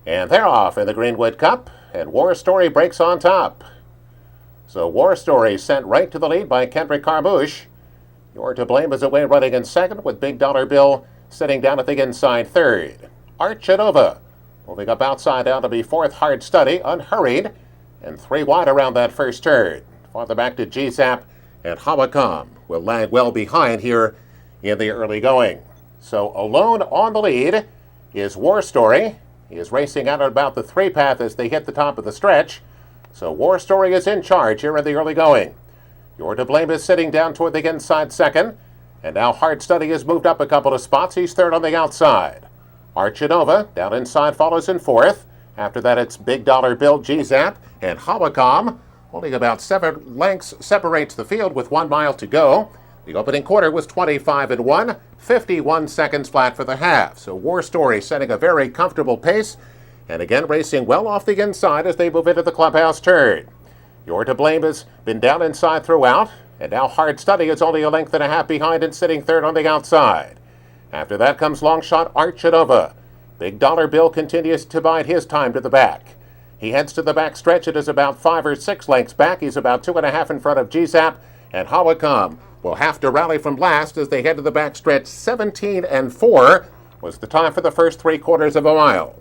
And they're off in the Greenwood Cup, and War Story breaks on top. So War Story sent right to the lead by Kendrick Carmouche. You're to Blame is away running in second, with Big Dollar Bill sitting down at the inside third. Archinova moving up outside down to be fourth. Hard Study, unhurried, and 3 wide around that first turn. Farther back to G-Zap, and Hawakam will lag well behind here in the early going. So alone on the lead is War Story. He is racing out at about the 3 path as they hit the top of the stretch. So War Story is in charge here in the early going. You're to Blame is sitting down toward the inside second. And now Hard Study has moved up a couple of spots. He's third on the outside. Archinova down inside follows in fourth. After that, it's Big Dollar Bill, G-Zap, and Hawakam. Only about 7 lengths separates the field with 1 mile to go. The opening quarter was 25-1, 51 seconds flat for the half. So War Story setting a very comfortable pace, and again racing well off the inside as they move into the clubhouse turn. You're to Blame has been down inside throughout, and now Hard Study is only a length and a half behind and sitting third on the outside. After that comes long shot Archinova. Big Dollar Bill continues to bide his time to the back. He heads to the back stretch. It is about 5 or 6 lengths back. He's about 2.5 in front of G-Zap, and Hawakam will have to rally from last as they head to the back stretch. 17-4 was the time for the first 3/4 of a mile.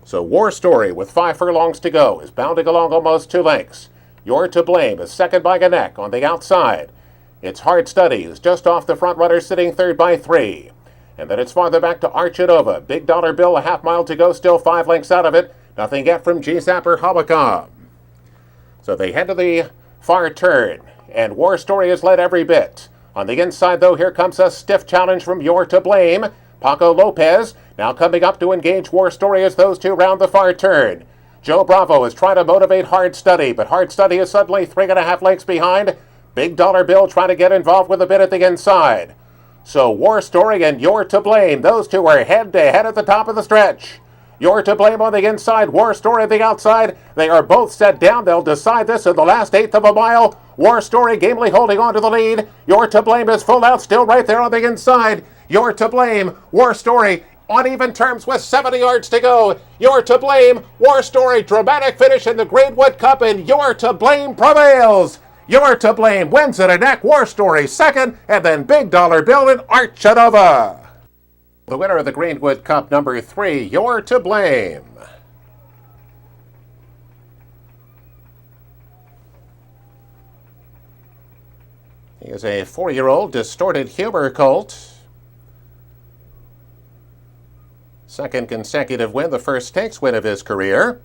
So War Story, with 5 furlongs to go, is bounding along almost 2 lengths. You're to Blame is second by a neck on the outside. It's Hard Study, who's just off the front runner, sitting third by 3. And then it's farther back to Archinova. Big Dollar Bill, a half mile to go, still 5 lengths out of it. Nothing yet from G-Zap or Hawakam. So they head to the far turn, and War Story has led every bit. On the inside, though, here comes a stiff challenge from You're to Blame. Paco Lopez now coming up to engage War Story as those two round the far turn. Joe Bravo is trying to motivate Hard Study, but Hard Study is suddenly 3.5 lengths behind. Big Dollar Bill trying to get involved with a bit at the inside. So War Story and You're to Blame, those two are head-to-head at the top of the stretch. You're to Blame on the inside, War Story on the outside. They are both set down. They'll decide this in the last 1/8 of a mile. War Story gamely holding on to the lead. You're to Blame is full out, still right there on the inside. You're to Blame, War Story on even terms with 70 yards to go. You're to Blame, War Story, dramatic finish in the Greewood Cup, and You're to Blame prevails. You're to Blame wins at a neck, War Story second, and then Big Dollar Bill and Archinova. The winner of the Greenwood Cup, number 3, You're to Blame. He is a 4-year-old distorted humor colt. Second consecutive win, the first stakes win of his career.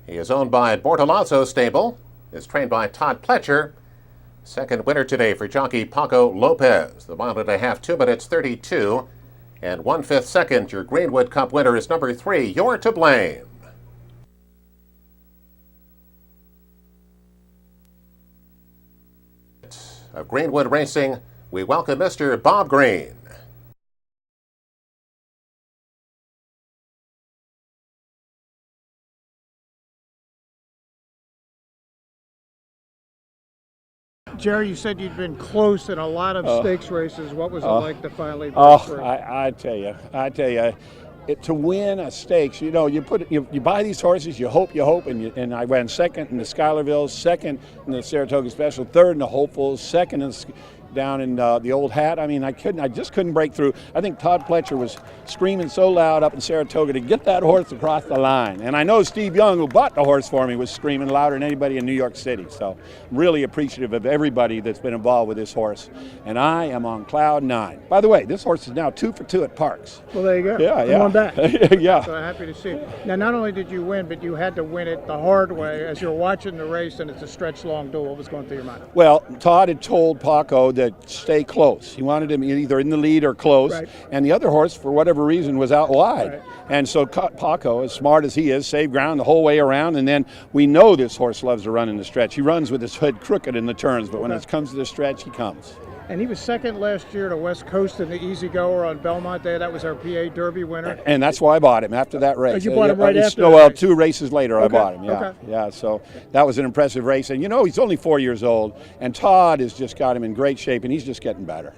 He is owned by Bortolazzo Stable, is trained by Todd Pletcher. Second winner today for jockey Paco Lopez. The 1.5, 2 minutes 32 and 1/5 second. Your Greenwood Cup winner is number 3, You're to Blame. Of Greenwood Racing, we welcome Mr. Bob Green. Jerry, you said you'd been close in a lot of stakes races. What was it like to finally break through? I tell you, to win a stakes, you buy these horses, you hope, and I ran second in the Schuylerville, second in the Saratoga Special, third in the Hopefuls, second in down in the Old Hat. I mean, I just couldn't break through. I think Todd Pletcher was screaming so loud up in Saratoga to get that horse across the line. And I know Steve Young, who bought the horse for me, was screaming louder than anybody in New York City. So really appreciative of everybody that's been involved with this horse. And I am on cloud 9. By the way, this horse is now 2 for 2 at Parks. Well, there you go. Yeah, Come on back. Yeah. So happy to see it. Now, not only did you win, but you had to win it the hard way. As you're watching the race and it's a stretch long duel, what was going through your mind? Well, Todd had told Paco to stay close. He wanted him either in the lead or close. Right. And the other horse, for whatever reason, was out wide. Right. And so Paco, as smart as he is, saved ground the whole way around. And then we know this horse loves to run in the stretch. He runs with his head crooked in the turns, but when it comes to the stretch, he comes. And he was second last year to West Coast in the Easy Goer on Belmont Day. That was our PA Derby winner. And that's why I bought him after that race. Oh, you bought him right after Well, that race. 2 races later I bought him, yeah. Okay. Yeah, so that was an impressive race. And he's only 4 years old, and Todd has just got him in great shape, and he's just getting better.